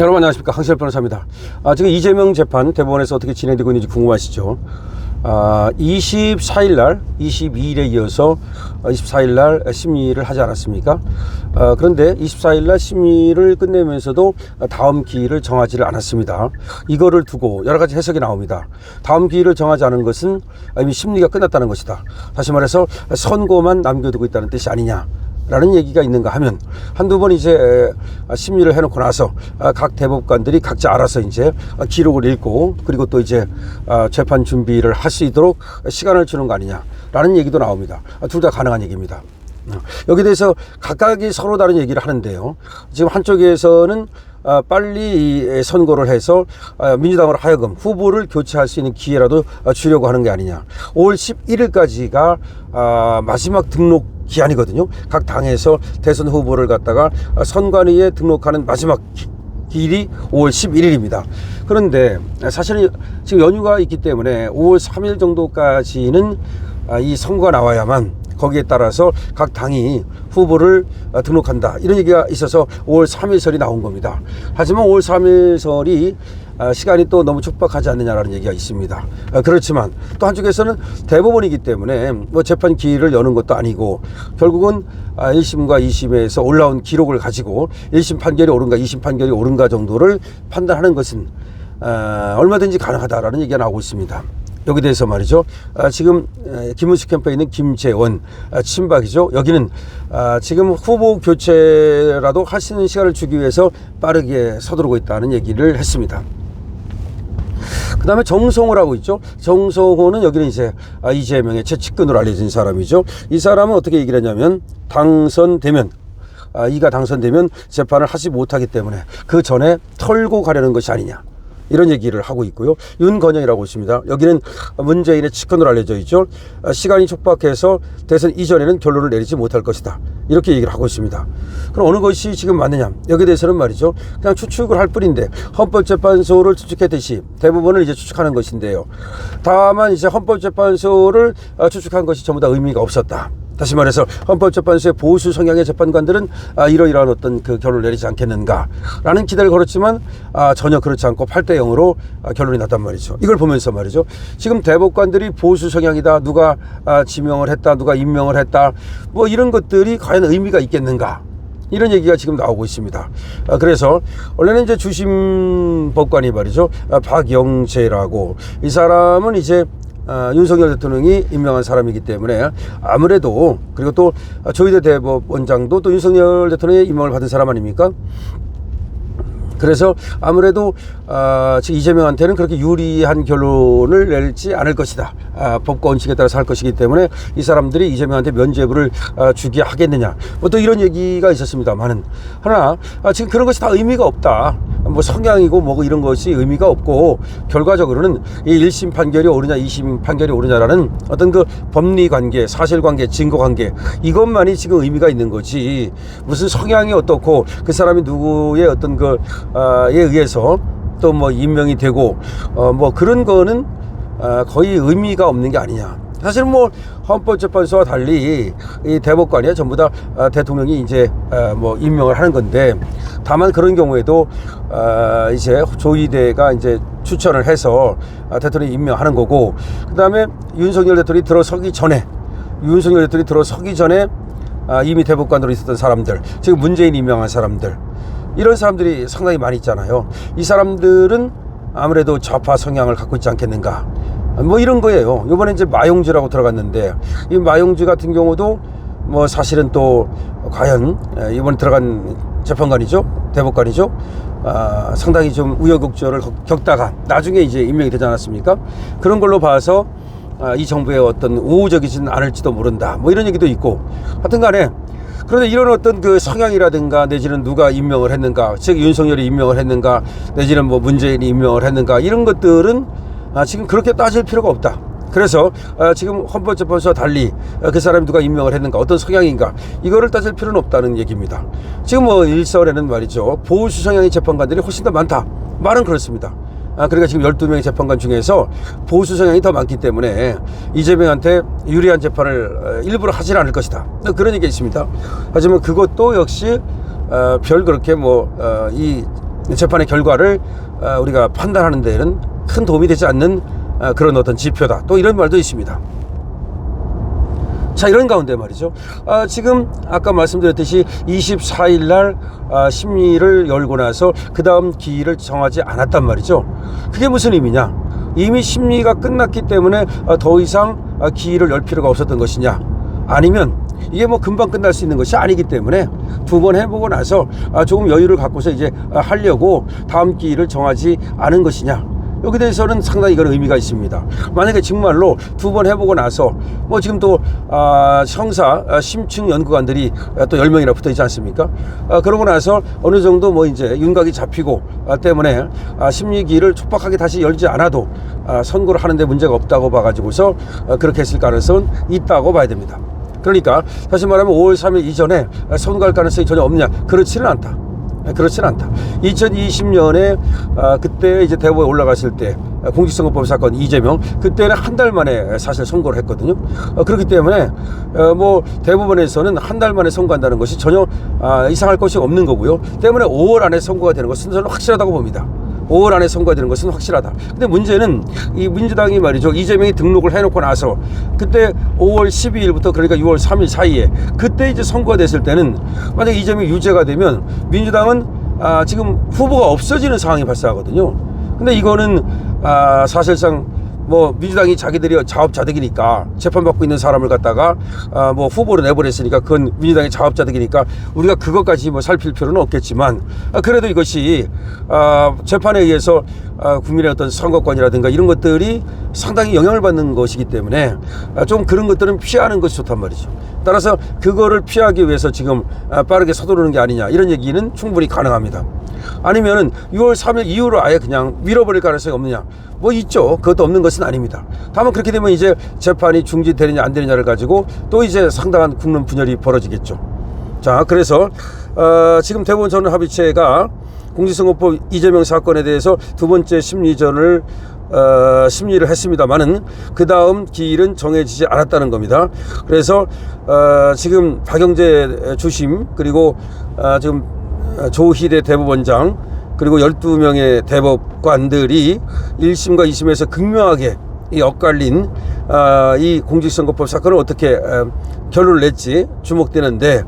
여러분 안녕하십니까, 황시열 변호사입니다. 지금 이재명 재판 대법원에서 어떻게 진행되고 있는지 궁금하시죠? 24일날 22일에 이어서 24일날 심리를 하지 않았습니까? 그런데 24일날 심리를 끝내면서도 다음 기일을 정하지를 않았습니다. 이거를 두고 여러 가지 해석이 나옵니다. 다음 기일을 정하지 않은 것은 이미 심리가 끝났다는 것이다. 다시 말해서 선고만 남겨두고 있다는 뜻이 아니냐 라는 얘기가 있는가 하면, 한두 번 이제 심리를 해놓고 나서 각 대법관들이 각자 알아서 이제 기록을 읽고, 그리고 또 이제 재판 준비를 할 수 있도록 시간을 주는 거 아니냐라는 얘기도 나옵니다. 둘 다 가능한 얘기입니다. 여기에 대해서 각각이 서로 다른 얘기를 하는데요. 지금 한쪽에서는 빨리 선고를 해서 민주당으로 하여금 후보를 교체할 수 있는 기회라도 주려고 하는 게 아니냐. 5월 11일까지가 마지막 등록 기한이거든요. 각 당에서 대선 후보를 갖다가 선관위에 등록하는 마지막 기일이 5월 11일입니다. 그런데 사실은 지금 연휴가 있기 때문에 5월 3일 정도까지는 이 선거가 나와야만 거기에 따라서 각 당이 후보를 등록한다, 이런 얘기가 있어서 5월 3일설이 나온 겁니다. 하지만 5월 3일설이 시간이 또 너무 촉박하지 않느냐라는 얘기가 있습니다. 그렇지만 또 한쪽에서는 대법원이기 때문에 뭐 재판 기일을 여는 것도 아니고, 결국은 1심과 2심에서 올라온 기록을 가지고 1심 판결이 옳은가 2심 판결이 옳은가 정도를 판단하는 것은 얼마든지 가능하다라는 얘기가 나오고 있습니다. 여기 대해서 말이죠. 지금 김문수 캠프에 있는 김재원 친박이죠. 여기는 지금 후보 교체라도 할 수 있는 시간을 주기 위해서 빠르게 서두르고 있다는 얘기를 했습니다. 그 다음에 정성호라고 있죠. 정성호는 여기는 이제 이재명의 최측근으로 알려진 사람이죠. 이 사람은 어떻게 얘기를 했냐면, 당선되면 이가 당선되면 재판을 하지 못하기 때문에 그 전에 털고 가려는 것이 아니냐, 이런 얘기를 하고 있고요. 윤건영이라고 있습니다. 여기는 문재인의 측근으로 알려져 있죠. 시간이 촉박해서 대선 이전에는 결론을 내리지 못할 것이다, 이렇게 얘기를 하고 있습니다. 그럼 어느 것이 지금 맞느냐, 여기에 대해서는 말이죠, 그냥 추측을 할 뿐인데, 헌법재판소를 추측했듯이 대법원을 이제 추측하는 것인데요. 다만 이제 헌법재판소를 추측한 것이 전부 다 의미가 없었다. 다시 말해서 헌법재판소의 보수 성향의 재판관들은 이러이러한 어떤 그 결론을 내리지 않겠는가라는 기대를 걸었지만 전혀 그렇지 않고 8대 0으로 결론이 났단 말이죠. 이걸 보면서 말이죠, 지금 대법관들이 보수 성향이다, 누가 지명을 했다, 누가 임명을 했다, 뭐 이런 것들이 과연 의미가 있겠는가, 이런 얘기가 지금 나오고 있습니다. 그래서 원래는 이제 주심 법관이 말이죠, 박영재라고, 이 사람은 이제 윤석열 대통령이 임명한 사람이기 때문에 아무래도, 그리고 또 조희대 대법원장도 또 윤석열 대통령의 임명을 받은 사람 아닙니까? 그래서 아무래도 지금 이재명한테는 그렇게 유리한 결론을 낼지 않을 것이다. 법과 원칙에 따라서 할 것이기 때문에 이 사람들이 이재명한테 면죄부를 주게 하겠느냐, 뭐 또 이런 얘기가 있었습니다만은, 하나 지금 그런 것이 다 의미가 없다. 뭐 성향이고 뭐고 이런 것이 의미가 없고, 결과적으로는 이 1심 판결이 옳으냐 2심 판결이 옳으냐라는 어떤 그 법리관계, 사실관계, 증거관계, 이것만이 지금 의미가 있는 거지, 무슨 성향이 어떻고 그 사람이 누구의 어떤 에 의해서 또 뭐 임명이 되고 뭐 그런 거는 거의 의미가 없는 게 아니냐. 사실 뭐 헌법재판소와 달리 이 대법관이 전부 다 대통령이 이제 뭐 임명을 하는 건데, 다만 그런 경우에도 이제 조희대가 이제 추천을 해서 대통령이 임명하는 거고, 그 다음에 윤석열 대통령이 들어서기 전에 이미 대법관으로 있었던 사람들, 지금 문재인 임명한 사람들, 이런 사람들이 상당히 많이 있잖아요. 이 사람들은 아무래도 좌파 성향을 갖고 있지 않겠는가, 뭐 이런 거예요. 이번에 이제 마용주라고 들어갔는데, 이 마용주 같은 경우도 뭐 사실은 또 과연 이번에 들어간 재판관이죠, 대법관이죠, 상당히 좀 우여곡절을 겪다가 나중에 이제 임명이 되지 않았습니까? 그런 걸로 봐서 이 정부의 어떤 우호적이진 않을지도 모른다, 뭐 이런 얘기도 있고, 하여튼 간에 그런데 이런 어떤 그 성향이라든가, 내지는 누가 임명을 했는가, 즉 윤석열이 임명을 했는가, 내지는 뭐 문재인이 임명을 했는가, 이런 것들은 지금 그렇게 따질 필요가 없다. 그래서 지금 헌법재판소와 달리 그 사람이 누가 임명을 했는가, 어떤 성향인가, 이거를 따질 필요는 없다는 얘기입니다. 지금 뭐 일설에는 말이죠, 보수 성향의 재판관들이 훨씬 더 많다, 말은 그렇습니다. 그러니까 지금 12명의 재판관 중에서 보수 성향이 더 많기 때문에 이재명한테 유리한 재판을 일부러 하진 않을 것이다, 그런 얘기가 있습니다. 하지만 그것도 역시 별 그렇게 이 재판의 결과를 우리가 판단하는 데에는 큰 도움이 되지 않는 그런 어떤 지표다. 또 이런 말도 있습니다. 자, 이런 가운데 말이죠. 지금 아까 말씀드렸듯이 24일 날 심리를 열고 나서 그 다음 기일을 정하지 않았단 말이죠. 그게 무슨 의미냐? 이미 심리가 끝났기 때문에 더 이상 기일을 열 필요가 없었던 것이냐? 아니면 이게 뭐 금방 끝날 수 있는 것이 아니기 때문에 두 번 해보고 나서 조금 여유를 갖고서 이제 하려고 다음 기일을 정하지 않은 것이냐? 여기에 대해서는 상당히 이건 의미가 있습니다. 만약에 정말로 두 번 해보고 나서 뭐 지금 또 형사 심층 연구관들이 또 10명이나 붙어 있지 않습니까? 그러고 나서 어느 정도 뭐 이제 윤곽이 잡히고 때문에 심리기일을 촉박하게 다시 열지 않아도 선고를 하는데 문제가 없다고 봐가지고서 그렇게 했을 가능성은 있다고 봐야 됩니다. 그러니까 다시 말하면 5월 3일 이전에 선고할 가능성이 전혀 없냐? 그렇지는 않다. 2020년에 그때 이제 대법원에 올라갔을 때 공직선거법 사건 이재명, 그때는 한 달 만에 사실 선고를 했거든요. 그렇기 때문에 뭐 대법원에서는 한 달 만에 선고한다는 것이 전혀 이상할 것이 없는 거고요. 때문에 5월 안에 선고가 되는 것은 저는 확실하다고 봅니다. 5월 안에 선거가 되는 것은 확실하다. 근데 문제는 이 민주당이 말이죠, 이재명이 등록을 해놓고 나서 그때 5월 12일부터 그러니까 6월 3일 사이에 그때 이제 선거가 됐을 때는 만약 이재명이 유죄가 되면 민주당은 지금 후보가 없어지는 상황이 발생하거든요. 근데 이거는 사실상 뭐 민주당이 자기들이 자업자득이니까 재판받고 있는 사람을 갖다가 뭐 후보로 내보냈으니까 그건 민주당의 자업자득이니까 우리가 그것까지 뭐 살필 필요는 없겠지만 그래도 이것이 재판에 의해서 국민의 어떤 선거권이라든가 이런 것들이 상당히 영향을 받는 것이기 때문에 좀 그런 것들은 피하는 것이 좋단 말이죠. 따라서 그거를 피하기 위해서 지금 빠르게 서두르는 게 아니냐 이런 얘기는 충분히 가능합니다. 아니면은 6월 3일 이후로 아예 그냥 밀어버릴 가능성이 없느냐? 뭐 있죠. 그것도 없는 것은 아닙니다. 다만 그렇게 되면 이제 재판이 중지되느냐 안 되느냐를 가지고 또 이제 상당한 국론 분열이 벌어지겠죠. 자, 그래서 지금 대법원 전원합의체가 공직선거법 이재명 사건에 대해서 두 번째 심리전을 심리를 했습니다만은 그 다음 기일은 정해지지 않았다는 겁니다. 그래서 지금 박영재 주심 그리고 지금 조희대 대법원장 그리고 12명의 대법관들이 1심과 2심에서 극명하게 이 엇갈린 이 공직선거법 사건을 어떻게 결론을 낼지 주목되는데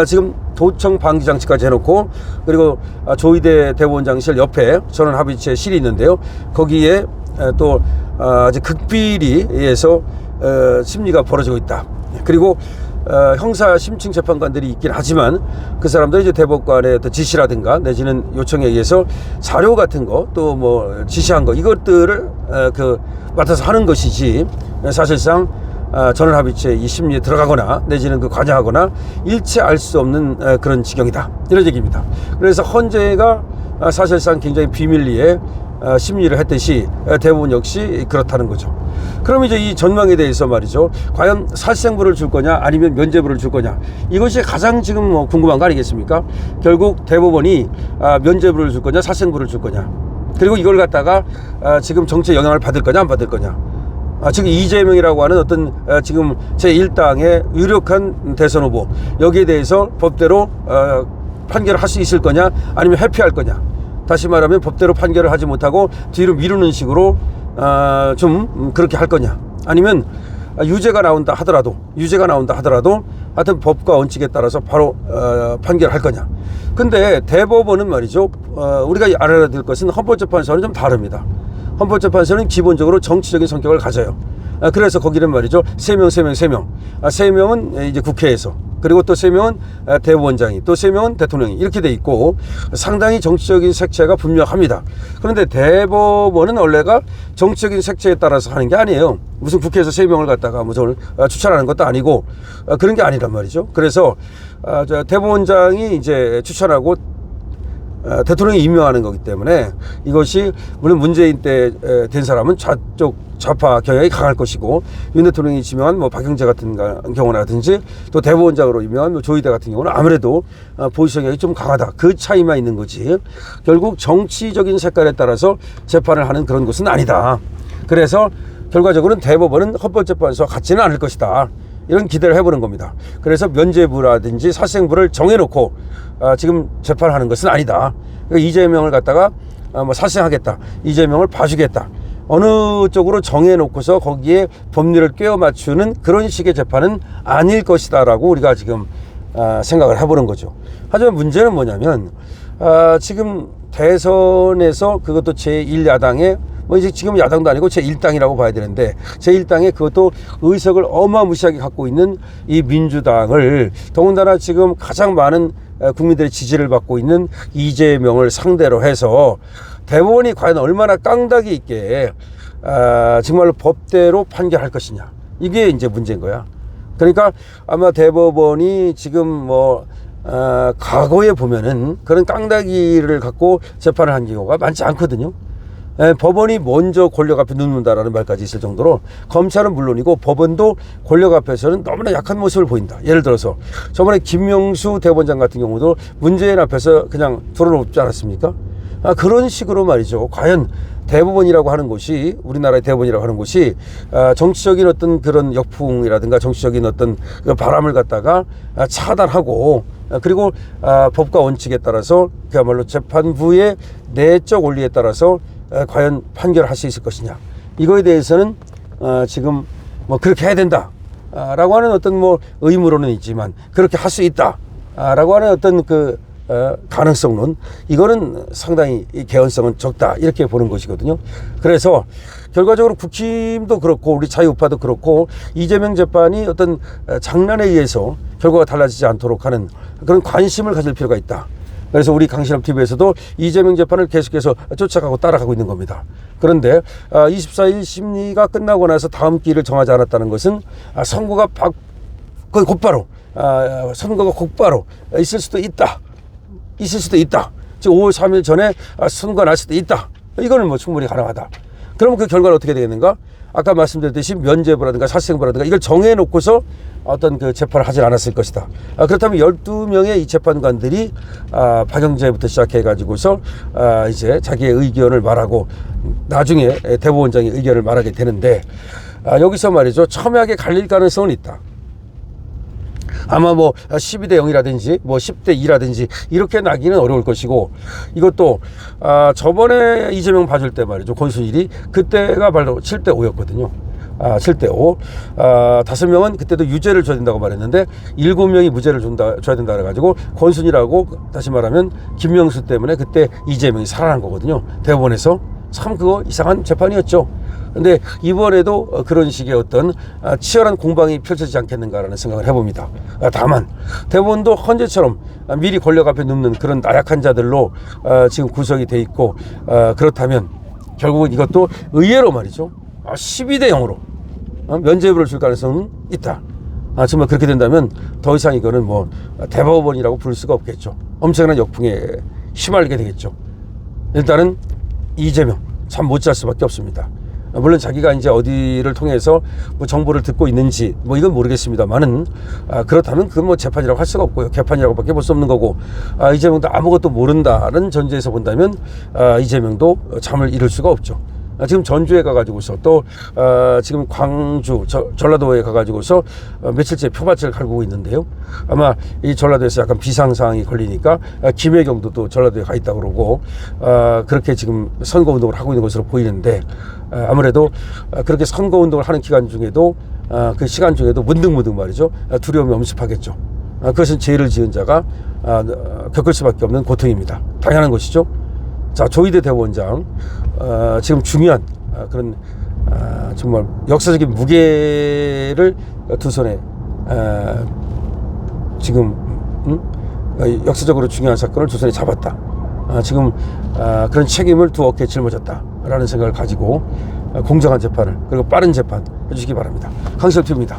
지금 도청 방지장치까지 해놓고 그리고 조희대 대법원장실 옆에 전원합의체실이 있는데요. 거기에 또 아주 극비리에서 심리가 벌어지고 있다. 그리고 형사 심층 재판관들이 있긴 하지만 그 사람들 이제 대법관의 지시라든가 내지는 요청에 의해서 자료 같은 거 또 뭐 지시한 거 이것들을 맡아서 하는 것이지 사실상 전원합의체 이 심리에 들어가거나 내지는 그 관여하거나 일체 알 수 없는 그런 지경이다 이런 얘기입니다. 그래서 헌재가 사실상 굉장히 비밀리에 심리를 했듯이 대법원 역시 그렇다는 거죠. 그럼 이제 이 전망에 대해서 말이죠. 과연 살생부를 줄 거냐 아니면 면죄부를 줄 거냐 이것이 가장 지금 뭐 궁금한 거 아니겠습니까? 결국 대법원이 면죄부를 줄 거냐 살생부를 줄 거냐 그리고 이걸 갖다가 지금 정치에 영향을 받을 거냐 안 받을 거냐 지금 이재명이라고 하는 어떤 지금 제1당의 유력한 대선 후보 여기에 대해서 법대로 판결을 할 수 있을 거냐 아니면 회피할 거냐 다시 말하면 법대로 판결을 하지 못하고 뒤로 미루는 식으로 좀 그렇게 할 거냐 아니면 유죄가 나온다 하더라도 하여튼 법과 원칙에 따라서 바로 판결할 거냐. 근데 대법원은 말이죠 우리가 알아야 될 것은 헌법재판소는 좀 다릅니다. 헌법재판소는 기본적으로 정치적인 성격을 가져요. 그래서 거기는 말이죠 3명은 이제 국회에서 그리고 또 3명은 대법원장이 또 3명은 대통령이 이렇게 돼 있고 상당히 정치적인 색채가 분명합니다. 그런데 대법원은 원래가 정치적인 색채에 따라서 하는 게 아니에요. 무슨 국회에서 3명을 갖다가 뭐 저를 추천하는 것도 아니고 그런 게 아니란 말이죠. 그래서 대법원장이 이제 추천하고 대통령이 임명하는 거기 때문에 이것이 물론 문재인 때 된 사람은 좌파 경향이 강할 것이고 윤 대통령이 지명한 뭐 박영재 같은 경우라든지 또 대법원장으로 임명한 뭐 조희대 같은 경우는 아무래도 보수 성향이 좀 강하다. 그 차이만 있는 거지. 결국 정치적인 색깔에 따라서 재판을 하는 그런 것은 아니다. 그래서 결과적으로는 대법원은 헌법재판소와 같지는 않을 것이다. 이렇게 봅니다. 그래서 대법원장이 이제 추천을 하고 이런 기대를 해보는 겁니다. 그래서 면죄부라든지 사생부를 정해놓고 지금 재판하는 것은 아니다. 그러니까 이재명을 갖다가 뭐 사생하겠다, 이재명을 봐주겠다, 어느 쪽으로 정해놓고서 거기에 법리를 꿰어 맞추는 그런 식의 재판은 아닐 것이다라고 우리가 지금 생각을 해보는 거죠. 하지만 문제는 뭐냐면 지금 대선에서 그것도 제1야당의 뭐 이제 지금 야당도 아니고 제1당이라고 봐야 되는데 제1당의 그것도 의석을 어마무시하게 갖고 있는 이 민주당을 더군다나 지금 가장 많은 국민들의 지지를 받고 있는 이재명을 상대로 해서 대법원이 과연 얼마나 깡다기 있게 정말로 법대로 판결할 것이냐, 이게 이제 문제인 거야. 그러니까 아마 대법원이 지금 뭐 과거에 보면은 그런 깡다기를 갖고 재판을 한 경우가 많지 않거든요. 법원이 먼저 권력 앞에 눕는다라는 말까지 있을 정도로 검찰은 물론이고 법원도 권력 앞에서는 너무나 약한 모습을 보인다. 예를 들어서 저번에 김명수 대법원장 같은 경우도 문재인 앞에서 그냥 드러놓지 않았습니까? 그런 식으로 말이죠. 과연 대법원이라고 하는 곳이, 우리나라의 대법원이라고 하는 곳이 정치적인 어떤 그런 역풍이라든가 정치적인 어떤 그 바람을 갖다가 차단하고, 그리고 법과 원칙에 따라서 그야말로 재판부의 내적 원리에 따라서 과연 판결을 할 수 있을 것이냐, 이거에 대해서는 지금 뭐 그렇게 해야 된다 라고 하는 어떤 뭐 의무로는 있지만 그렇게 할 수 있다 라고 하는 어떤 그 가능성론, 이거는 상당히 개연성은 적다, 이렇게 보는 것이거든요. 그래서 결과적으로 국힘도 그렇고 우리 자유우파도 그렇고 이재명 재판이 어떤 장난에 의해서 결과가 달라지지 않도록 하는 그런 관심을 가질 필요가 있다. 그래서 우리 강신업TV에서도 이재명 재판을 계속해서 쫓아가고 따라가고 있는 겁니다. 그런데 24일 심리가 끝나고 나서 다음 기일을 정하지 않았다는 것은 선거가 곧바로 있을 수도 있다. 지금 5월 3일 전에 선거가 날 수도 있다. 이거는 뭐 충분히 가능하다. 그러면 그 결과는 어떻게 되겠는가? 아까 말씀드렸듯이 면죄부라든가 사생부라든가 이걸 정해놓고서 어떤 그 재판을 하지 않았을 것이다. 그렇다면 12명의 이 재판관들이 박영재부터 시작해가지고서 이제 자기의 의견을 말하고 나중에 대법원장의 의견을 말하게 되는데 여기서 말이죠, 첨예하게 갈릴 가능성은 있다. 아마 뭐 12대 0이라든지 뭐 10대 2라든지 이렇게 나기는 어려울 것이고, 이것도 저번에 이재명 봐줄 때 말이죠, 권순일이 그때가 바로 7대 5였거든요. 7대 5. 5명은 그때도 유죄를 줘야 된다고 말했는데 7명이 무죄를 줘야 된다 그래가지고 권순일하고 다시 말하면 김명수 때문에 그때 이재명이 살아난 거거든요. 대법원에서. 참 그거 이상한 재판이었죠. 근데 이번에도 그런 식의 어떤 치열한 공방이 펼쳐지지 않겠는가라는 생각을 해봅니다. 다만 대법원도 헌재처럼 미리 권력 앞에 눕는 그런 나약한 자들로 지금 구성이 돼 있고, 그렇다면 결국은 이것도 의외로 말이죠, 12대 0으로 면죄부를 줄 가능성은 있다. 정말 그렇게 된다면 더 이상 이거는 뭐 대법원이라고 부를 수가 없겠죠. 엄청난 역풍에 휘말리게 되겠죠. 일단은 이재명 참 못지할 수밖에 없습니다. 물론 자기가 이제 어디를 통해서 뭐 정보를 듣고 있는지 뭐 이건 모르겠습니다만은 그렇다면 그건 뭐 재판이라고 할 수가 없고요. 개판이라고밖에 볼 수 없는 거고, 이재명도 아무것도 모른다는 전제에서 본다면 이재명도 잠을 이룰 수가 없죠. 지금 전주에 가가지고서 또 지금 광주 전라도에 가가지고서 며칠째 표밭을 갈구고 있는데요. 아마 이 전라도에서 약간 비상사항이 걸리니까 김혜경도 또 전라도에 가 있다고 그러고 그렇게 지금 선거운동을 하고 있는 것으로 보이는데, 아무래도 그렇게 선거운동을 하는 기간 중에도 그 시간 중에도 문득문득 말이죠, 두려움이 엄습하겠죠. 그것은 죄를 지은 자가 겪을 수밖에 없는 고통입니다. 당연한 것이죠. 자, 조희대 대법원장 지금 중요한 그런 정말 역사적인 무게를 두 손에 지금 역사적으로 중요한 사건을 두 손에 잡았다. 지금 그런 책임을 두 어깨에 짊어졌다라는 생각을 가지고 공정한 재판을, 그리고 빠른 재판 해주시기 바랍니다. 강신업TV입니다.